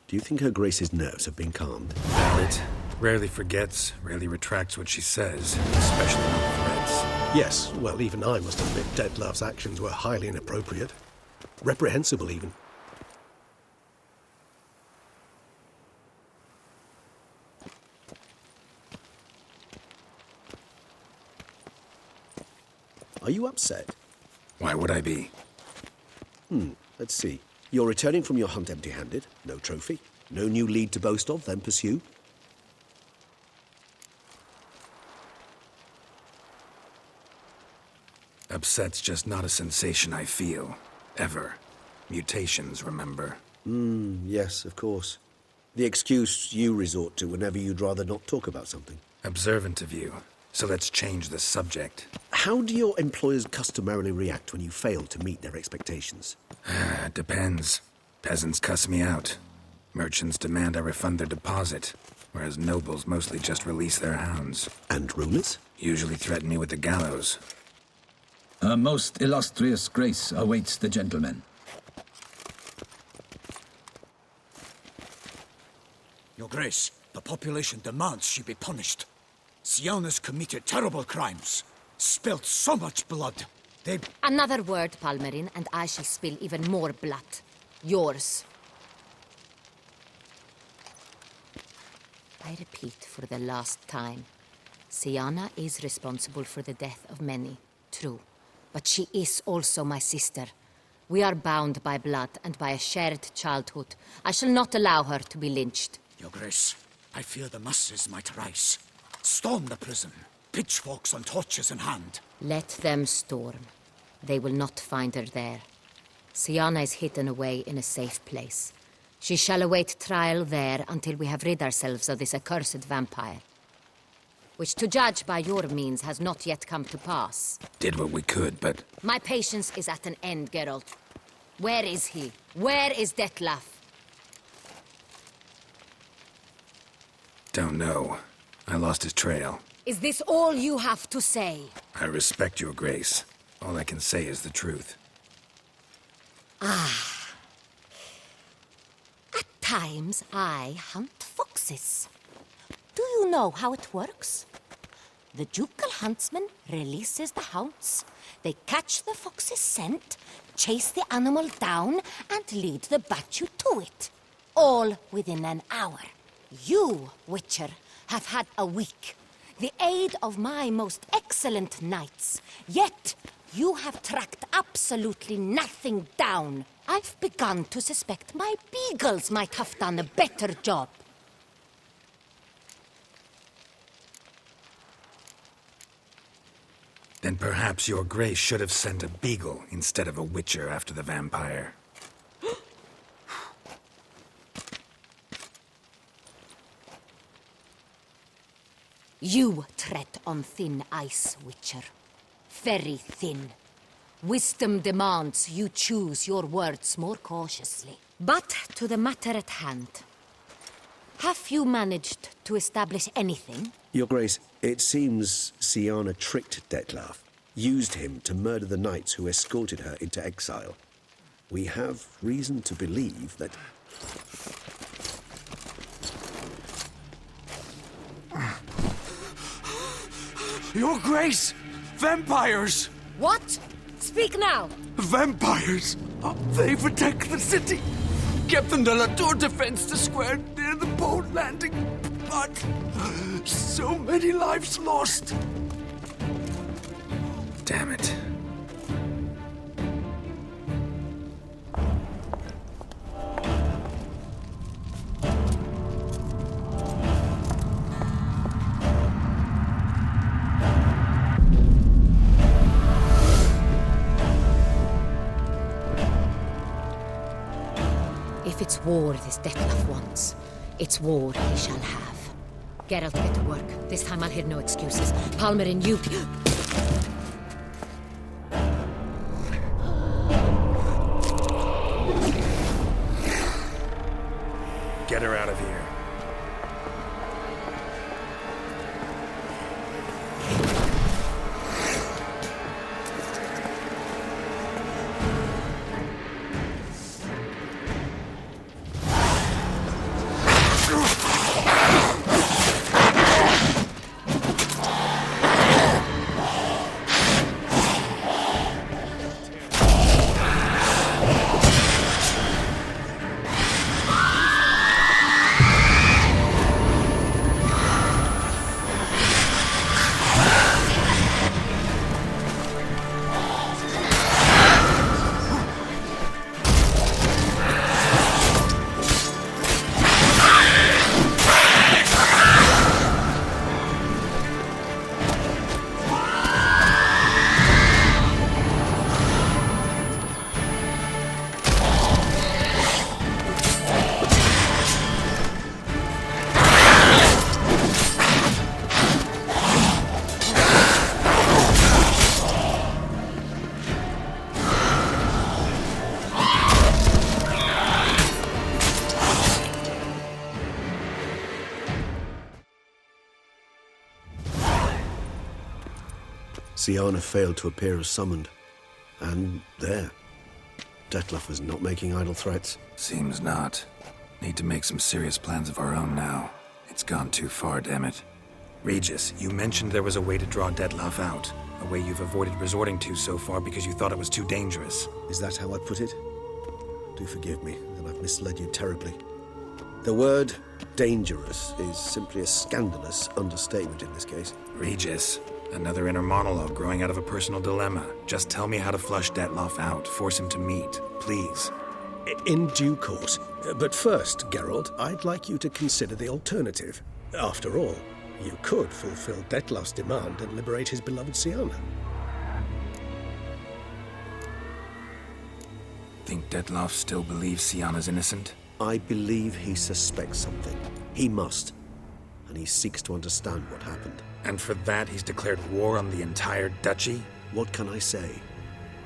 Do you think Her Grace's nerves have been calmed? Valid. Rarely forgets, rarely retracts what she says, especially on threats. Yes, well, even I must admit Dettlaff's actions were highly inappropriate. Reprehensible, even. Are you upset? Why would I be? Let's see. You're returning from your hunt empty-handed. No trophy. No new lead to boast of, then pursue. Upset's just not a sensation I feel. Ever. Mutations, remember? Yes, of course. The excuse you resort to whenever you'd rather not talk about something. Observant of you. So let's change the subject. How do your employers customarily react when you fail to meet their expectations? Depends. Peasants cuss me out. Merchants demand I refund their deposit, whereas nobles mostly just release their hounds. And rulers? Usually threaten me with the gallows. Her most illustrious grace awaits the gentleman. Your Grace, the population demands she be punished. Sylvia's committed terrible crimes. Spilt so much blood. They... Another word, Palmerin, and I shall spill even more blood. Yours. I repeat for the last time. Sylvia is responsible for the death of many, true. But she is also my sister. We are bound by blood and by a shared childhood. I shall not allow her to be lynched. Your Grace, I fear the masses might rise. Storm the prison, pitchforks and torches in hand. Let them storm. They will not find her there. Sylvia is hidden away in a safe place. She shall await trial there until we have rid ourselves of this accursed vampire. Which, to judge by your means, has not yet come to pass. Did what we could, but... My patience is at an end, Geralt. Where is he? Where is Dettlaff? Don't know. I lost his trail. Is this all you have to say? I respect your grace. All I can say is the truth. At times, I hunt foxes. Do you know how it works? The ducal huntsman releases the hounds. They catch the fox's scent, chase the animal down, and lead the battue to it. All within an hour. You, Witcher, have had a week. The aid of my most excellent knights. Yet, you have tracked absolutely nothing down. I've begun to suspect my beagles might have done a better job. Then perhaps your grace should have sent a beagle instead of a witcher after the vampire. You tread on thin ice, Witcher. Very thin. Wisdom demands you choose your words more cautiously. But to the matter at hand. Have you managed to establish anything? Your Grace, it seems Sylvia tricked Dettlaff, used him to murder the knights who escorted her into exile. We have reason to believe that... Your Grace! Vampires! What? Speak now! Vampires! They protect the city! Captain de la Tour defends the square near the boat landing, but so many lives lost! Damn it. If it's war this Dettlaff wants, it's war he shall have. Geralt, get to work. This time I'll hear no excuses. Palmerin, you... Get her out of here. Siana failed to appear as summoned. And there. Dettlaff was not making idle threats. Seems not. Need to make some serious plans of our own now. It's gone too far, damn it. Regis, you mentioned there was a way to draw Dettlaff out. A way you've avoided resorting to so far because you thought it was too dangerous. Is that how I put it? Do forgive me that I've misled you terribly. The word dangerous is simply a scandalous understatement in this case. Regis, another inner monologue growing out of a personal dilemma. Just tell me how to flush Dettlaff out. Force him to meet, please. In due course. But first, Geralt, I'd like you to consider the alternative. After all, you could fulfill Dettlaff's demand and liberate his beloved Siana. Think Dettlaff still believes Siana's innocent? I believe he suspects something. He must. And he seeks to understand what happened. And for that, he's declared war on the entire duchy? What can I say?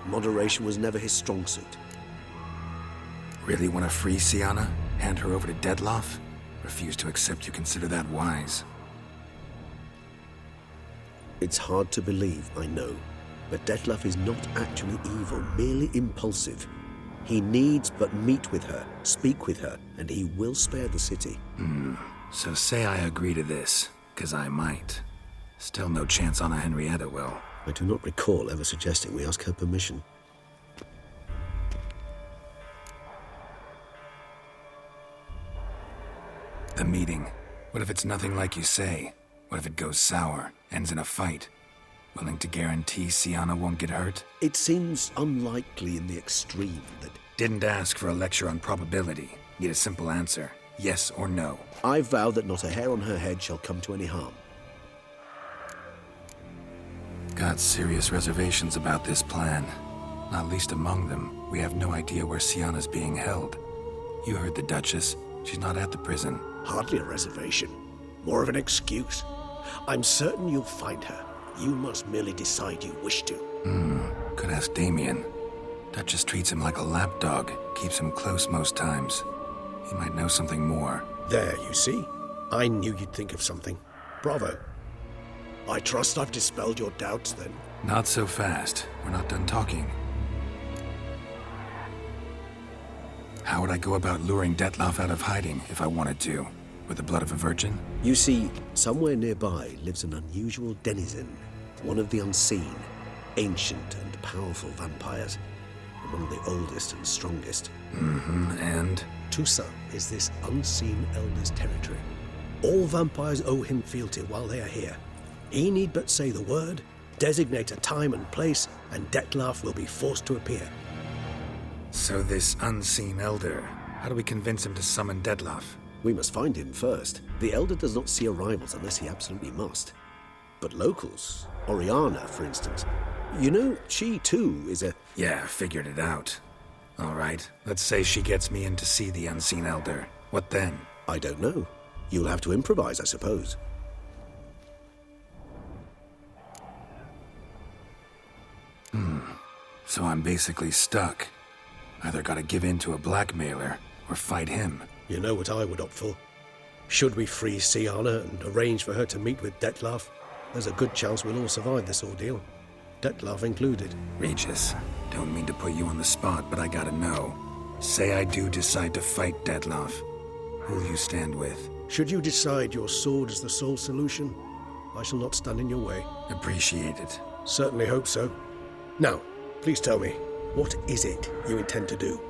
Moderation was never his strong suit. Really want to free Siana? Hand her over to Dettlaff? Refuse to accept you consider that wise. It's hard to believe, I know. But Dettlaff is not actually evil, merely impulsive. He needs but meet with her, speak with her, and he will spare the city. So say I agree to this, 'cause I might. Still no chance Anna Henrietta will. I do not recall ever suggesting we ask her permission. The meeting. What if it's nothing like you say? What if it goes sour, ends in a fight? Willing to guarantee Siana won't get hurt? It seems unlikely in the extreme that... Didn't ask for a lecture on probability. Need a simple answer. Yes or no. I vow that not a hair on her head shall come to any harm. Got serious reservations about this plan. Not least among them, we have no idea where Siana's being held. You heard the Duchess. She's not at the prison. Hardly a reservation. More of an excuse. I'm certain you'll find her. You must merely decide you wish to. Could ask Damien. Duchess treats him like a lapdog. Keeps him close most times. He might know something more. There, you see? I knew you'd think of something. Bravo. I trust I've dispelled your doubts, then. Not so fast. We're not done talking. How would I go about luring Dettlaff out of hiding if I wanted to? With the blood of a virgin? You see, somewhere nearby lives an unusual denizen, one of the unseen, ancient and powerful vampires, among the oldest and strongest. And? Toussaint is this unseen elder's territory. All vampires owe him fealty while they are here. He need but say the word, designate a time and place, and Dettlaff will be forced to appear. So this unseen elder, how do we convince him to summon Dettlaff? We must find him first. The Elder does not see arrivals unless he absolutely must. But locals, Oriana, for instance, you know, she too is a... Yeah, figured it out. All right, let's say she gets me in to see the unseen elder. What then? I don't know. You'll have to improvise, I suppose. So I'm basically stuck. Either gotta give in to a blackmailer, or fight him. You know what I would opt for. Should we free Siana and arrange for her to meet with Dettlaff, there's a good chance we'll all survive this ordeal. Dettlaff included. Regis, don't mean to put you on the spot, but I gotta know. Say I do decide to fight Dettlaff. Who'll you stand with? Should you decide your sword is the sole solution, I shall not stand in your way. Appreciate it. Certainly hope so. Now, please tell me, what is it you intend to do?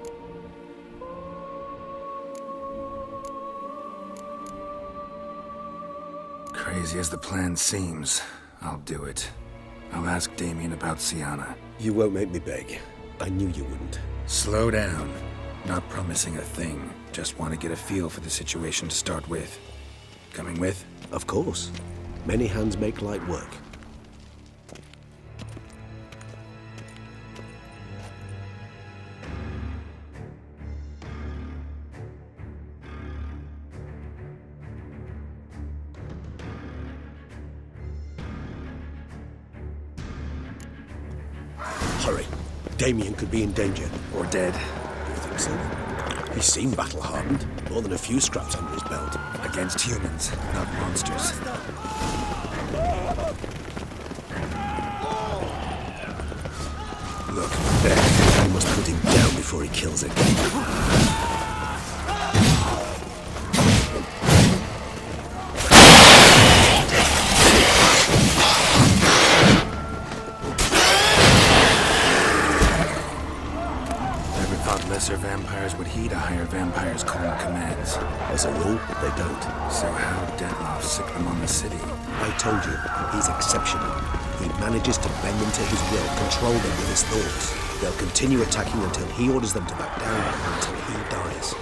Crazy as the plan seems, I'll do it. I'll ask Damien about Siana. You won't make me beg. I knew you wouldn't. Slow down. Not promising a thing. Just want to get a feel for the situation to start with. Coming with? Of course. Many hands make light work. Hurry. Damien could be in danger. Or dead. Do you think so? He seemed battle-hardened. More than a few scraps under his belt. Against humans, not monsters. Look, there. I must put him down before he kills again. Never thought lesser vampires would heed a higher vampire's calling commands. As a rule, they don't. So how Dettlaff sick them on the city? I told you, he's exceptional. He manages to bend them to his will, control them with his thoughts. They'll continue attacking until he orders them to back down, until he dies.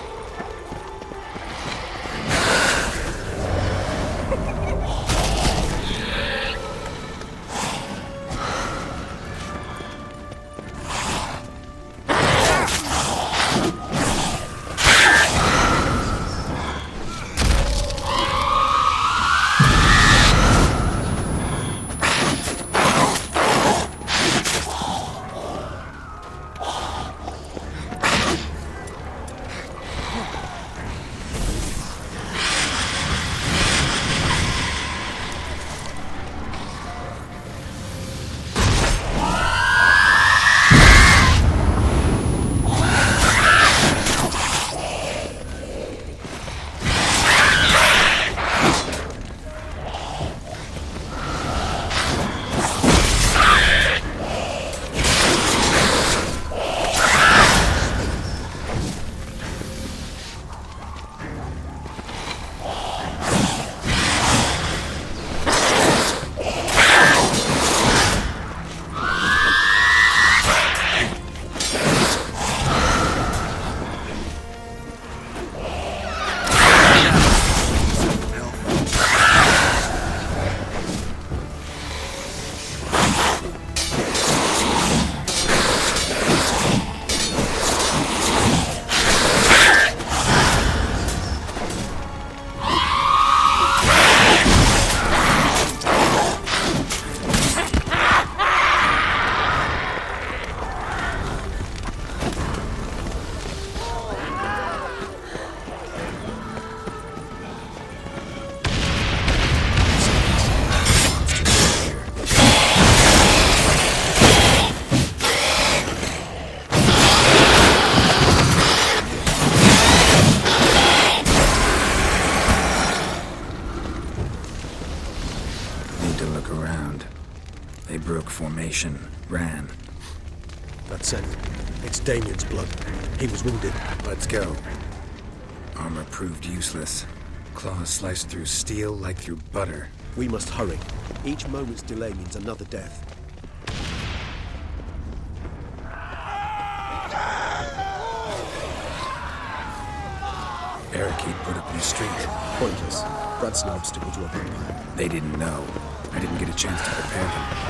Formation. Ran. That's it. It's Damien's blood. He was wounded. Let's go. Armor proved useless. Claws sliced through steel like through butter. We must hurry. Each moment's delay means another death. Barricade put up in the street. Pointless. That's an obstacle to a vampire. They didn't know. I didn't get a chance to prepare them.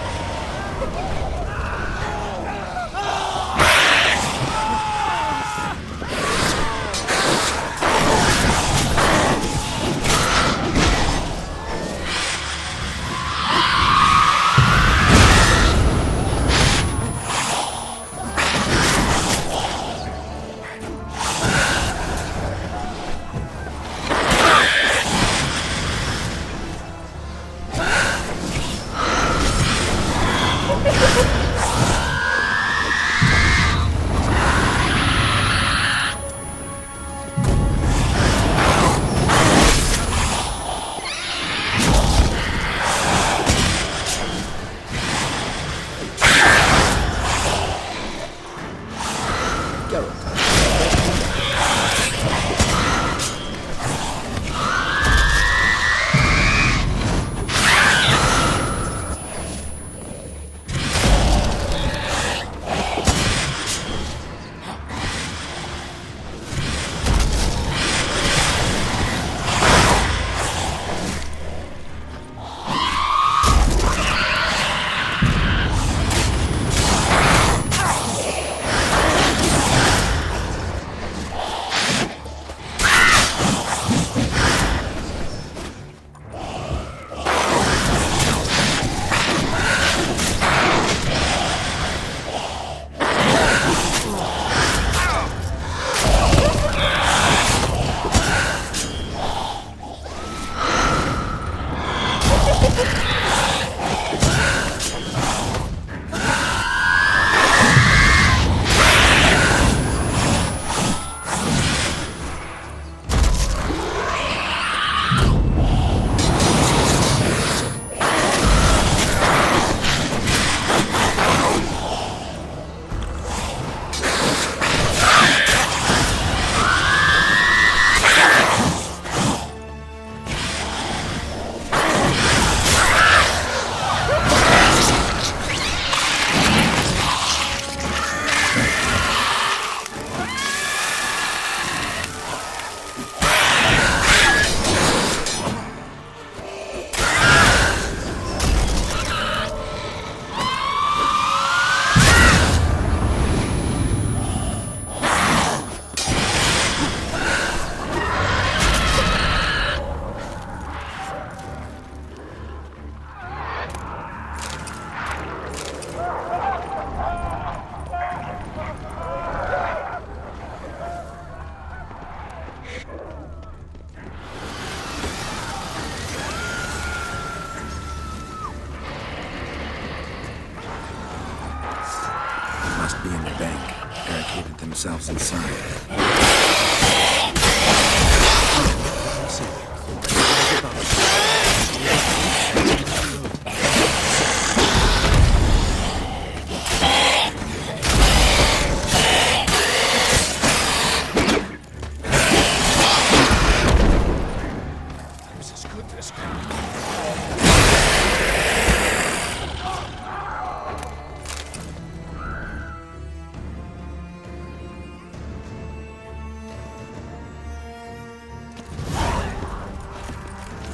must be in the bank, barricaded themselves inside.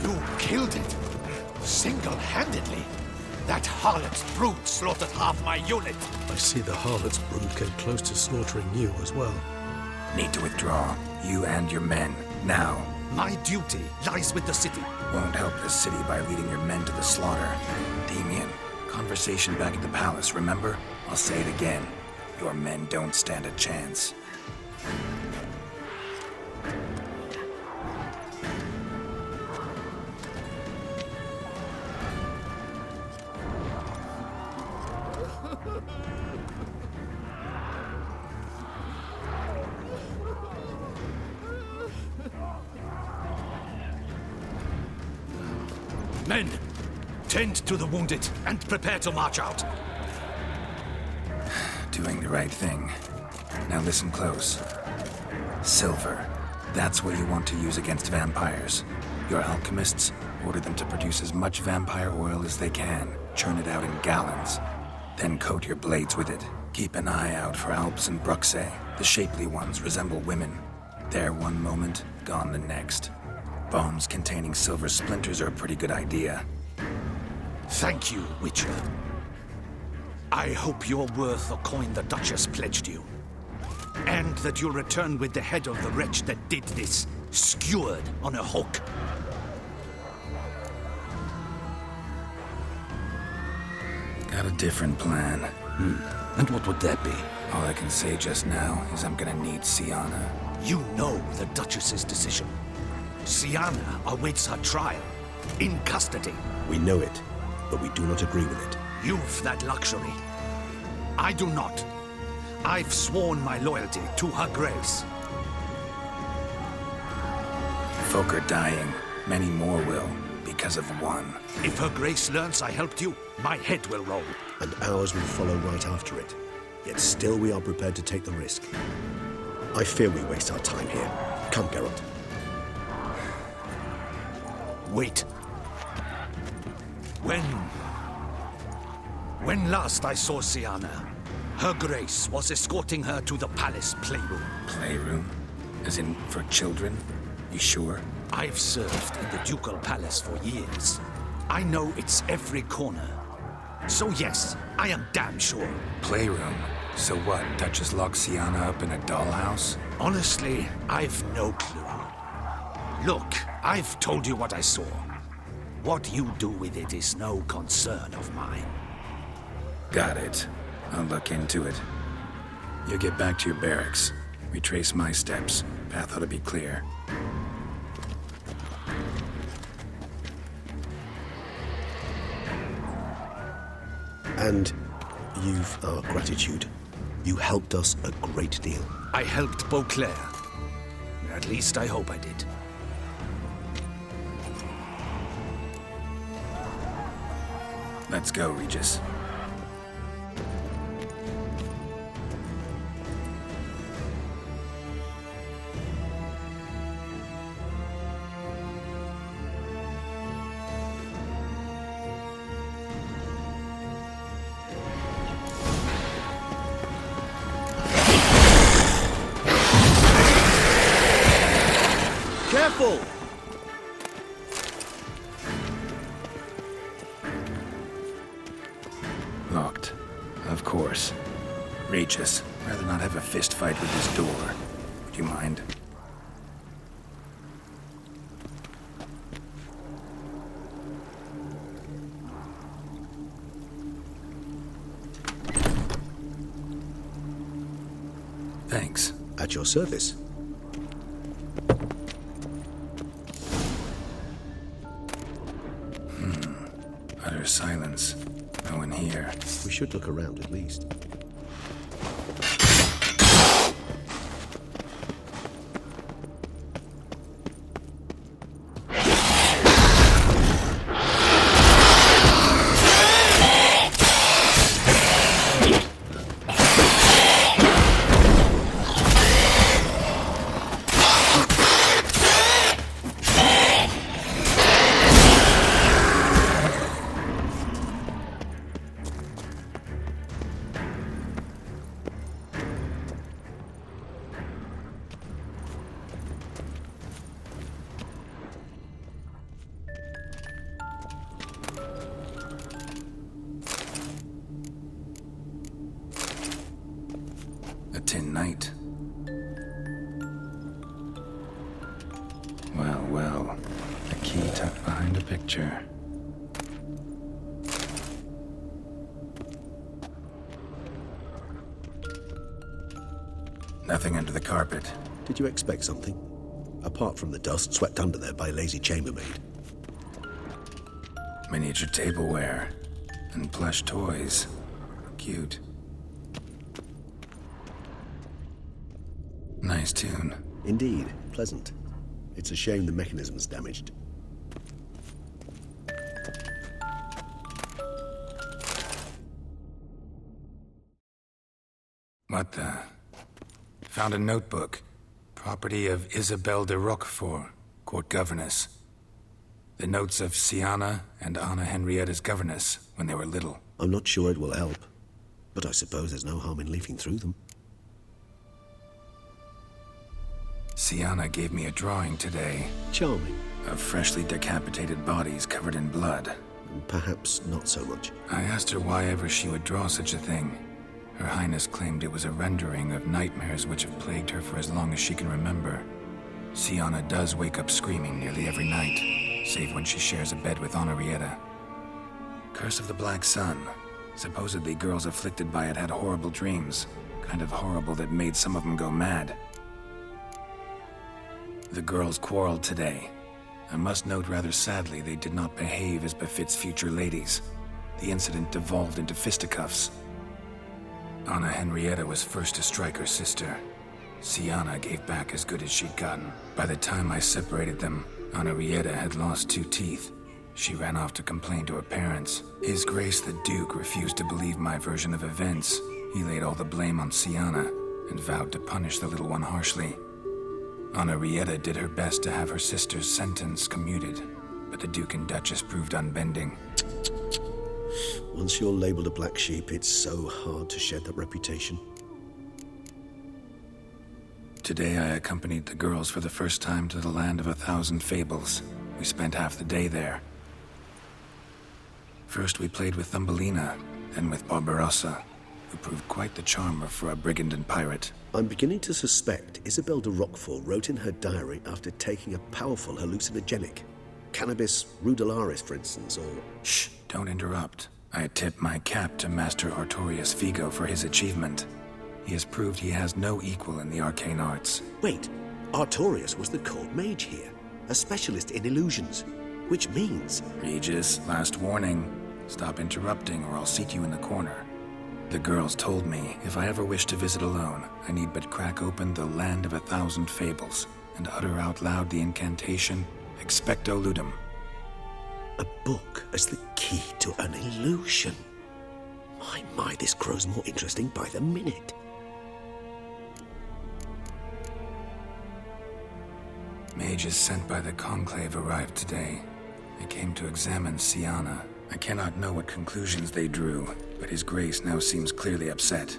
You killed it! Single-handedly! That harlot's brood slaughtered half my unit! I see the harlot's brood came close to slaughtering you as well. Need to withdraw. You and your men. Now. My duty lies with the city. Won't help the city by leading your men to the slaughter. Damien, conversation back at the palace, remember? I'll say it again. Your men don't stand a chance. Men, tend to the wounded and prepare to march out. Doing the right thing. Now listen close. Silver. That's what you want to use against vampires. Your alchemists, order them to produce as much vampire oil as they can. Churn it out in gallons. Then coat your blades with it. Keep an eye out for Alps and Bruxae. The shapely ones resemble women. There one moment, gone the next. Bombs containing silver splinters are a pretty good idea. Thank you, Witcher. I hope you're worth the coin the Duchess pledged you. And that you'll return with the head of the wretch that did this, skewered on a hook. Got a different plan. And what would that be? All I can say just now is I'm gonna need Sylvia. You know the Duchess's decision. Sylvia awaits her trial, in custody. We know it, but we do not agree with it. You've that luxury. I do not. I've sworn my loyalty to her grace. Folk are dying. Many more will, because of one. If her grace learns I helped you, my head will roll. And ours will follow right after it. Yet still we are prepared to take the risk. I fear we waste our time here. Come, Geralt. Wait. When last I saw Sylvia, her grace was escorting her to the palace playroom. Playroom? As in, for children? You sure? I've served in the ducal palace for years. I know its every corner. So yes, I am damn sure. Playroom? So what, Duchess locked Sylvia up in a dollhouse? Honestly, I've no clue. Look, I've told you what I saw. What you do with it is no concern of mine. Got it. I'll look into it. You get back to your barracks. Retrace my steps. Path ought to be clear. And you've our gratitude. You helped us a great deal. I helped Beauclair. At least I hope I did. Let's go, Regis. Careful! Locked. Of course. Regis, rather not have a fist fight with this door. Would you mind? Thanks. At your service. Utter silence. No one here. We should look around at least. Tin Knight. Well, well. A key tucked behind a picture. Nothing under the carpet. Did you expect something? Apart from the dust swept under there by a lazy chambermaid. Miniature tableware. And plush toys. Cute. Nice tune. Indeed, pleasant. It's a shame the mechanism's damaged. What the? Found a notebook. Property of Isabelle de Roquefort, court governess. The notes of Siana and Anna Henrietta's governess when they were little. I'm not sure it will help, but I suppose there's no harm in leafing through them. Siana gave me a drawing today Charming, of freshly decapitated bodies covered in blood. and perhaps not so much. I asked her why ever she would draw such a thing. Her Highness claimed it was a rendering of nightmares which have plagued her for as long as she can remember. Siana does wake up screaming nearly every night, save when she shares a bed with Henrietta. Curse of the Black Sun. Supposedly girls afflicted by it had horrible dreams. Kind of horrible that made some of them go mad. The girls quarreled today. I must note rather sadly they did not behave as befits future ladies. The incident devolved into fisticuffs. Anna Henrietta was first to strike her sister. Siana gave back as good as she'd gotten. By the time I separated them, Henrietta had lost 2 teeth. She ran off to complain to her parents. His Grace the Duke refused to believe my version of events. He laid all the blame on Siana and vowed to punish the little one harshly. Henrietta did her best to have her sister's sentence commuted, but the Duke and Duchess proved unbending. Once you're labeled a black sheep, it's so hard to shed that reputation. Today I accompanied the girls for the first time to the land of 1,000 fables. We spent half the day there. First we played with Thumbelina, then with Barbarossa, who proved quite the charmer for a brigand and pirate. I'm beginning to suspect Isabelle de Roquefort wrote in her diary after taking a powerful hallucinogenic. Cannabis rudelaris, for instance, or... Shh, don't interrupt. I tip my cap to Master Artorius Vigo for his achievement. He has proved he has no equal in the arcane arts. Wait, Artorius was the court mage here, a specialist in illusions, which means... Regis, last warning. Stop interrupting or I'll seat you in the corner. The girls told me if I ever wish to visit alone, I need but crack open the land of 1,000 fables and utter out loud the incantation, Expecto Ludum. A book as the key to an illusion. My, this grows more interesting by the minute. Mages sent by the Conclave arrived today. They came to examine Siana. I cannot know what conclusions they drew, but His Grace now seems clearly upset.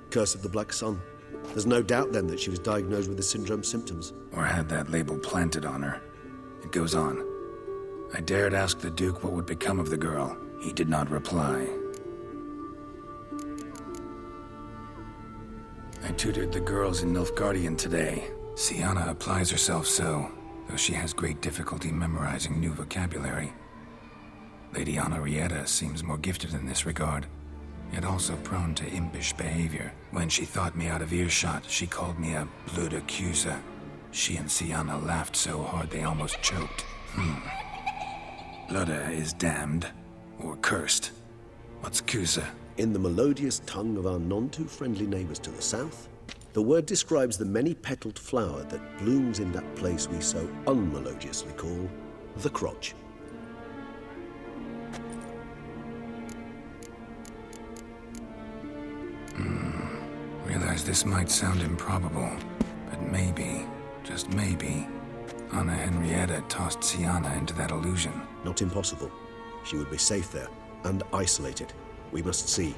Curse of the Black Sun. There's no doubt then that she was diagnosed with the syndrome symptoms. Or had that label planted on her. It goes on. I dared ask the Duke what would become of the girl. He did not reply. I tutored the girls in Nilfgaardian today. Siana applies herself so, though she has great difficulty memorizing new vocabulary. Lady Henrietta seems more gifted in this regard, yet also prone to impish behavior. When she thought me out of earshot, she called me a blood accuser. She and Siana laughed so hard they almost choked. Blooda is damned, or cursed. What's Cusa? In the melodious tongue of our none-too-friendly neighbors to the south, the word describes the many-petaled flower that blooms in that place we so unmelodiously call the crotch. Realize this might sound improbable, but maybe, just maybe, Anna Henrietta tossed Siana into that illusion. Not impossible. She would be safe there, and isolated. We must see.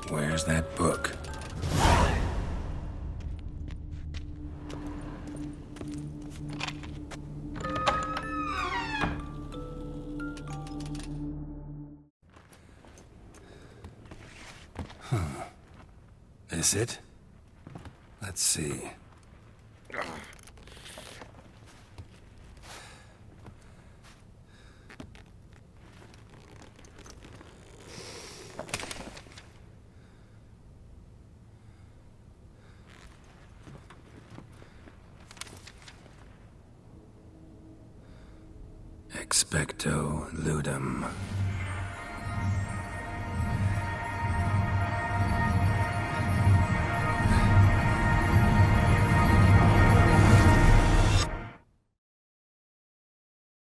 Where's that book? This it? Let's see. Expecto ludum.